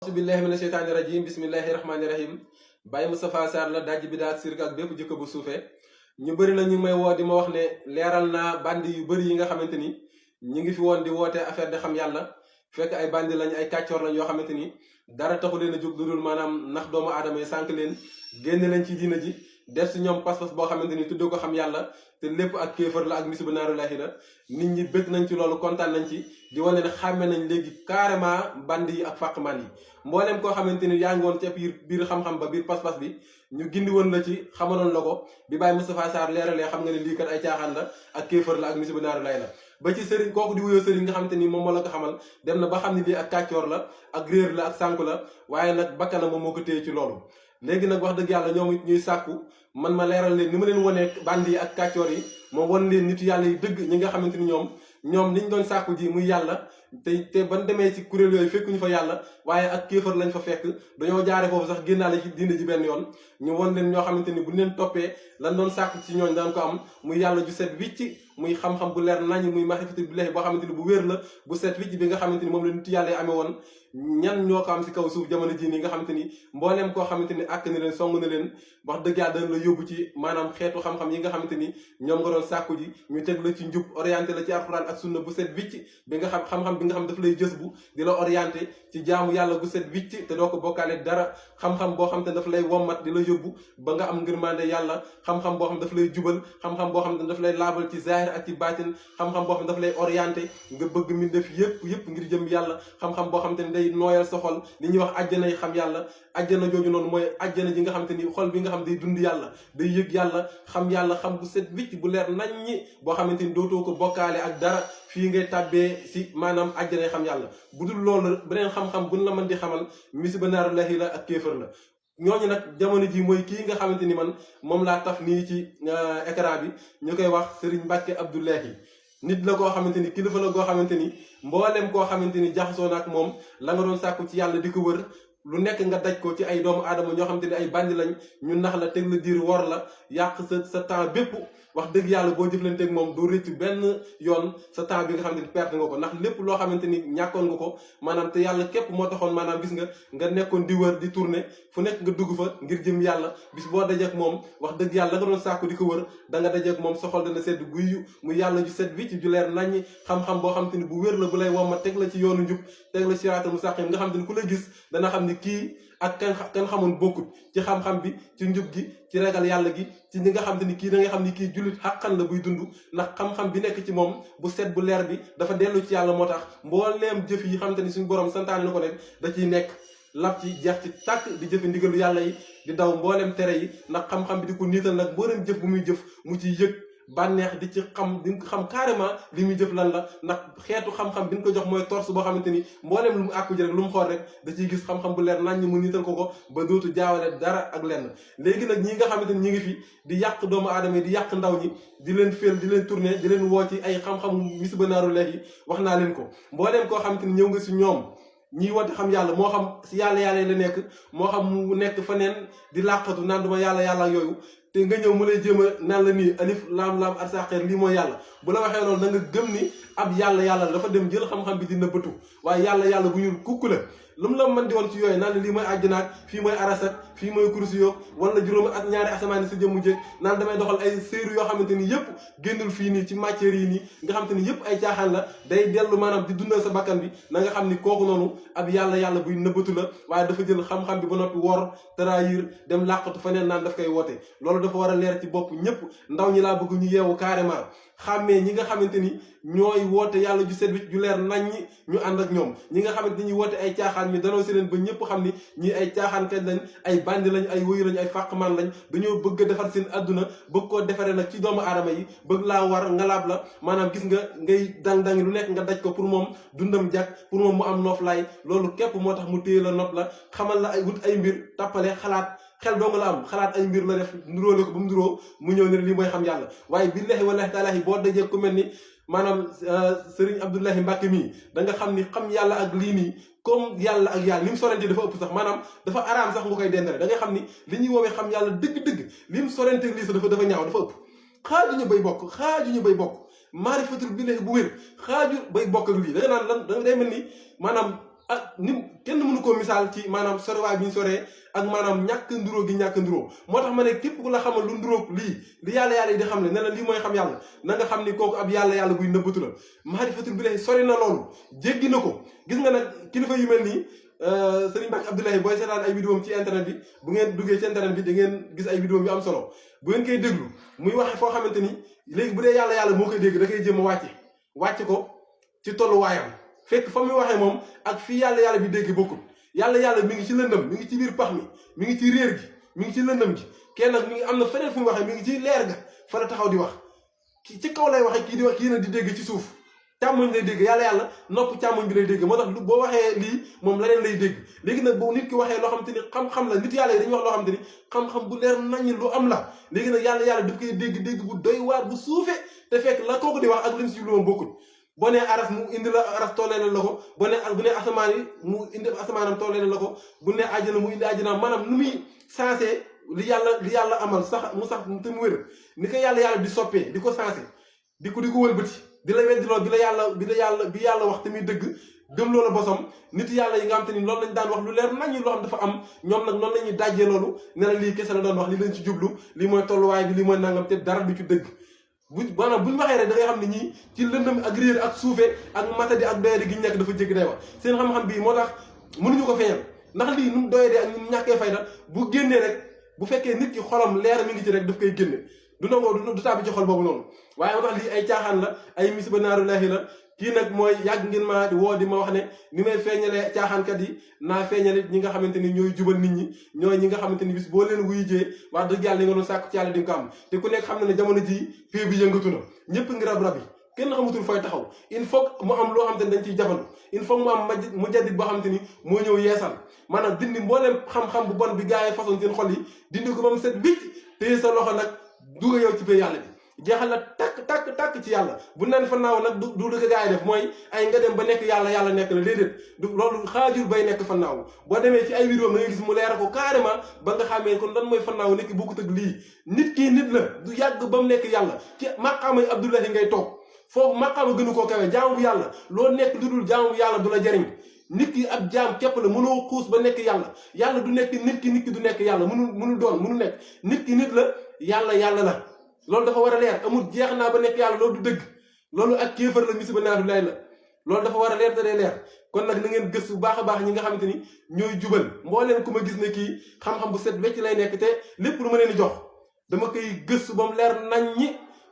billahi mina sheytaani rajim bismillahi rahmaani rahim Baye Moustapha Sarr la dajj bi daal sirk ak bépp jikko bu suufee ñu bëri na ñu may woo di ma wax ne leeral naa bandi yu bëri yi nga xamante ni ñu ngi fi woon di woote affaire de xam yàlla fekk ay bandi lañ ay kàccoor lañ yoo xamante ni dara taxu leen a jóg lu dul maanaam nax doomu aadama yi sànq leen génne leen ci diina ji def si ñoom pas-pas boo xamante ni tuddee ko xam yàlla te lépp ak kéefar la ak misiba naarulaahi la nit ñi bëgg nañ ci loolu kontaan nañ ci di wane ne xàmme nañ léegi carrément bandi yi ak fàqman yi mbooleem koo xamante ni yaa ngi woon ca biir xam-xam ba biir pas-pas bi ñu gindi woon la ci xamaloon la ko bi Baye Moustapha Sarr leeralee xam nga ne lii kat ay caaxaan la ak kéefar la ak misiba naarulaahi la ba ci sëriñ kooku di wuyoo sëriñ nga xamante ni moom moo la ko xamal dem na ba xam ne lii ak kàccoor la ak réer la ak sànku la waaye nag bakkana moom moo ko téye ci loolu léegi nag wax dëgg yàlla ñoom it ñuy sàkku man ma leeral leen ni ma leen wanee bandi yi ak kàccoor yi ma wan leen nitu yàlla yi dëgg ñi nga xamante ni ñoom liñ doon sàkku ji muy yàlla te ban demee ci kuréel yooyu fekkuñu fa yàlla waaye ak kéefar lañ fa fekk dañoo jaare foofu sax génnaale ci diine ji benn yoon ñu won leen ñoo xamante ni buñ leen toppee lan doon sàkku ci ñooñ daan ko am muy yàlla ju set wicc muy xam-xam bu leer nañ muy maarifatu billahi boo xamante ni bu wér la bu set wicc bi nga xamante ni moom la nitu yàlla yi amee woon ñan ñoo ko am si kaw suuf jamono ji nii nga xamante ni mbooleem koo xamante ni àkk na leen song na leen wax dëgg yàlla dana la yóbbu ci maanaam xeetu xam-xam yi nga xamante ni ñoom nga doon sàkku ji ñu teg la ci njub orienté la ci alxuraan ak sunna bu set wicc bi nga xam-xam bi nga xam daf lay jës bu di la orienté ci jaamu yàlla bu set wicc te doo ko bokkaale dara xam-xam boo xam te daf lay wommat di la yóbbu ba nga am ngërmande yàlla xam-xam boo xam daf lay jubal xam-xam boo xam ne daf lay laabal ci zahir ak ci baatin xam-xam boo xam daf lay orienté nga bëgg mi def yëpp ngir jëm yàlla xam-xam boo xam te ne day nooyal sa xol li ñuy wax àjjana yi xam yàlla àjjana jooju noonu mooy àjjana ji nga xam te ni xol bi nga xam day dund yàlla day yëg yàlla xam bu set wicc bu leer naññi boo xamante ni dootoo ko bokkaale ak dara fii ngay tàbbee si maanaam àjjana yi xam yàlla bu dul loolu beneen xam-xam buñ la mën di xamal misiba naarulaahi la ak kéefar la ñooñu nag jamono ji mooy kii nga xamante ni man moom laa taf nii ci écran bi ñu koy wax Serigne Mbacke Abdoulahi nit la koo xamante ni kilifa la koo xamante ni mboolem koo xamante ni jaxasoo na ak moom la nga doon sàkku ci yàlla di ko wër lu nekk nga daj ko ci ay doomu aadama ñoo xamante ni ay bandi lañ ñu nax la teg la diir wor la yàq sa temps bépp wax dëgg yàlla boo jëflanteeg moom doo rëccu benn yoon sa temps bi nga xamante ni perte nga ko ndax lépp loo xamante ni ñàkkoon nga ko maanaam te yàlla képp moo taxoon maanaam gis nga nekkoon di wër di tourner fu nekk nga dugg fa ngir jëm yàlla bis boo dajeek moom wax dëgg yàlla la nga doon sàkku di ko wër da nga dajeek moom soxol dana sedd guyu mu yàlla ju set wicc ju leer naññi xam-xam boo xamante ni bu wér la bu lay womma teg la ci yoonu njub teg la siraatal mustaqim nga xamante ni ku la gis dana xam ni kii ak kan xamoon bokkut ci xam-xam bi ci njub gi ci ragal yàlla gi ci ñi nga xam te ni kii da nga xam ni kii jullit xàqan la buy dund ndax xam-xam bi nekk ci moom bu set bu leer bi dafa dellu ci yàlla moo tax mbooleem jëf yi xam te ni suñu borom santaane na ko rek da ciy nekk lab ci jeex ci tàkk di jëfe ndigalu yàlla yi di daw mbooleem tere yi ndax xam-xam bi di ko niital nag mbooleem jëf bu muy jëf mu ciy yëg bànneex di ci xam di nga xam carrément li muy jëf lan la ndax xeetu xam-xam bi nga ko jox mooy torse boo xamante ni mbooleem lu mu àkku ji rek lu mu xool rek da ciy gis xam-xam bu leer nañ ñi mu niital ko ba dootu jaawale dara ak lenn léegi nag ñi nga xamante ni ñi ngi fi di yàq doomu aadama yi di yàq ndaw ñi di leen féel di leen tourner di leen woo ci ay xam-xam misiba naarulaahi wax naa leen ko mbooleem koo xamante ni ñëw nga si ñoom ñiy woote xam yàlla moo xam si yàlla la nekk moo xam mu nekk faneen di làqatu naan duma yàlla ak yooyu te nga ñëw mu lay jéem a naan la nii alif laam arsaqeer lii mooy yàlla bu la waxee loolu na nga gëm ni ab yàlla dafa dem jël xam-xam bi di nëbbatu waaye yàlla bu ñuul kukk la lu mu la mën di woon ci yooyu naan la lii mooy àjjanaak fii mooy arasat fii mooy kursi yoo wala juróom ak ñaari asamaan sa jëmmu jéeg naan damay doxal ay séeru yoo xamante ni yëpp génnul fii nii ci matières yi nii nga xamante ni yëpp ay caaxaan la day dellu maanaam di dundal sa bakkan bi na nga xam ni kooku noonu ab yàlla buy nëbbatu la waaye dafa jël xam-xam bi ba noppi wor trahir dem làqatu faneen naan daf koy woote loolu dafa war a leer ci bopp ñëpp ndaw ñi laa bëgg ñu yeewu carrément xàmmee ñi nga xamante ni ñooy woote yàlla ju set wicc ju leer nañ ñu ànd ak ñoom ñi nga xamante ni ñuy woote ay caaxaan mi danoo si leen ba ñëpp xam ni ñii ay caaxaan kañ lañ ay bandi lañ ay wëyu lañ ay fàqmaan lañ dañoo bëgg a defar seen adduna bëgg koo defaree nag ci doomu aadama yi bëgg laa war ngalaab la maanaam gis nga ngay dang-dangi lu nekk nga daj ko pour moom dundam jàkk pour moom mu am nooflaay loolu képp moo tax mu téye la nopp la xamal la ay wut ay mbir tappale xalaat xel dong la am xalaat ay mbir la def nuróole ko ba mu nuróo mu ñëw ne lii mooy xam yàlla waaye billahi wallahi taalaahi boo dajee ku mel ni maanaam Serigne Abdoulahi Mbacke mii da nga xam ni xam yàlla ak lii nii comme yàlla ak yàlla li mu sorante dafa ëpp sax maanaam dafa araam sax nga koy dendale da ngay xam ni li ñuy woowee xam yàlla dëgg-dëgg li mu sorante lii sax dafa ñaaw dafa ëpp xaajuñu bay bokk maarifatul billahi bu wér xaaju bay bokk ak lii da nga naan lan day mel ni maanaam ak ni kenn mënu koo misaal ci maanaam soriwaay bi ñu soree ak maanaam ñàkk nduróo gi ñàkk nduróo moo tax ma ne képp ku la xamal lu nduróog lii li yàlla yi di xam ne ne la lii mooy xam yàlla na nga xam ni kooku ab yàlla buy nëbbatu la maarifatul billahi sori na loolu jéggi na ko gis nga nag kilifa yu mel nii Serigne Mbacke Abdoulaye booy seetaan ay vidéo ci internet bi bu ngeen duggee ci internet bi da ngeen gis ay vidéo yu am solo bu ngeen koy déglu muy waxe foo xamante ni léegi bu dee yàlla moo koy dégg da koy jéem a wàcce ko ci tolluwaayam fekk fa muy waxee moom ak fii yàlla bi dégg bokkul yàlla mi ngi ci lëndëm mi ngi ci biir pax mi ngi ci réer gi mi ngi ci lëndëm gi kenn nag mi ngi am na feneen fu mu waxee mi ngi ci leer ga fa la taxaw di wax ki ci kaw lay waxee kii di wax kii nag di dégg ci suuf càmmoñ lay dégg yàlla nopp càmmoñ bi lay dégg moo tax boo waxee lii moom leneen lay dégg léegi nag boo nit ki waxee loo xam te ni xam-xam la nit yàlla yi dañuy wax loo xam te ni xam-xam bu leer naññ lu am la léegi nag yàlla daf koy dégg bu doy waar bu suufee te fekk la kooku di wax ak lim si jublu moom bokkul boo nee aras mu indi la aras tollee la ko bu nee asamaan yi mu indi asamaanam tollee la ko bu nee àjjana mu indi àjjanaam maanaam nu muy sensé li yàlla amal sax mu sax te mu wér ni ko yàlla di soppee di ko sensé di ko wëlbati di la weddiloo bi yàlla wax te muy dëgg gëm loola bosom nit yàlla yi nga xam te ni loolu lañ daan wax lu leer nañu loo xam dafa am ñoom nag noonu la ñuy dajjee loolu ne la lii kese la doon wax li lañ ci jublu lii mooy tolluwaay bi lii mooy nangam te dara du ci dëgg maanaam buñu waxee rek da ngay xam ne ñii ci lëndëm ak réer ak suufe ak matadi ak doyade gi ñu nekk dafa jéggi day wax seen xam-xam bii moo tax mënuñu ko feeñal ndax lii nu mu doyadee ak ñu ñàkkee fayda bu génnee rek bu fekkee nit ki xolam leer mi ngi ci rek daf koy génne du nangoo du tàbbi ci xol boobu noonu waaye moo tax lii ay caaxaan la ay misiba naaru laahi la kii nag mooy yàgg ngeen maa woo di ma wax ne ni may feeñalee caaxaankat yi naa feeñale ñi nga xamante ni ñooy jubal nit ñi ñooy ñi nga xamante ni bis boo leen wuyu jee wax dëgg yàlla li nga doon sàkk ci yàlla di nga ko am te ku nekk xam na ne jamono ji pée bi yëngatu na ñëpp ngi rab yi kenn xamatul fooy taxaw il faut mu am loo xamante ni dañ ciy jafandu il faut mu am mu jaddit boo xamante ni moo ñëw yeesal maanaam dindi mbooleem xam-xam bu bon bi gars yi façon seen xol yi dindi ko ba mu set bicc téye sa loxo nag duga yow ci pée yàlla bi jeexal la takk ci yàlla bu naan fannaaw nag du ko gaa yi def mooy ay nga dem ba nekk yàlla nekk la déedéet du loolu xaajur bay nekk fannaaw boo demee ci ay vidéo da ngay gis mu leeral ko carrément ba nga xamee kon lan mooy fannaaw nekk bokkut ak lii nit kii nit la du yàgg ba mu nekk yàlla ci maqaama yi Abdullahi ngay toog foofu maqaama gënu koo kawe jaamu bu yàlla loo nekk lu dul jaamu bu yàlla du la jariñ nit ki ab jaam képp la mënoo xuus ba nekk yàlla du nekk nit ki du nekk yàlla mënul nekk nit ki nit la yàlla la loolu dafa war a leer amul jeex naa ba nekk yàlla loolu du dëgg loolu ak kéefar la misiba naatu lay la loolu dafa war a leer te day leer kon nag na ngeen gëstu bu baax a baax ñi nga xamante ni ñooy jubal mbooleen ku ma gis ne kii xam-xam bu set wecc lay nekk te lépp lu ma leen di jox dama koy gëstu ba mu leer nañ ñi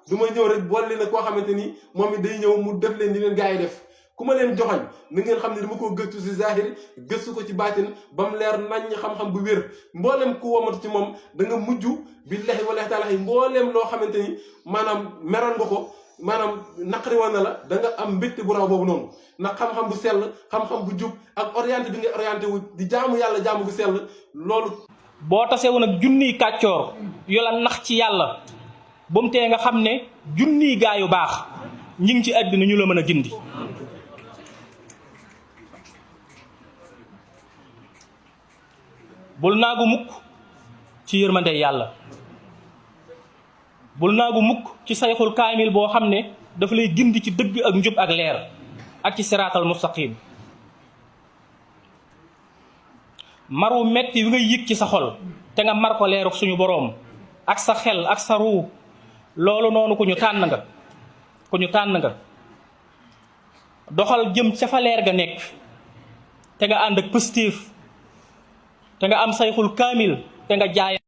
du ma ñëw rek boole na koo xamante ni moom it day ñëw mu def leen ni leen gaa yi def ku ma leen joxoñ na ngeen xam ne dama koo gëstu si zahir gëstu ko ci baatin ba mu leer nañ xam-xam bu wér mbooleem ku womatu ci moom da nga mujj billahi wallahi taala mbooleem loo xamante ni maanaam meroon nga ko maanaam naqari woon na la da nga am mbégte bu raw boobu noonu ndax xam-xam bu sell xam-xam bu jub ak orienté bi nga orienté wu di jaamu yàlla jaamu bu sell loolu boo tasewu nag junniy kàccoor yu la nax ci yàlla ba mu tee nga xam ne junniy gaa yu baax ñi ngi ci àddina ñu la mën a gindi bul naagu mukk ci yërmande yàlla bul naagu mukk ci sayxul kaamil boo xam ne dafa lay gindi ci dëgg ak njub ak leer ak ci siraatal mustaqim maru metti wi nga yëg ci sa xol te nga mar ko leeruk suñu boroom ak sa xel ak sa ruu loolu noonu ku ñu tànn nga doxal jëm ca fa leer ga nekk te nga ànd ak positif te nga am sayxul kaamil te nga jaay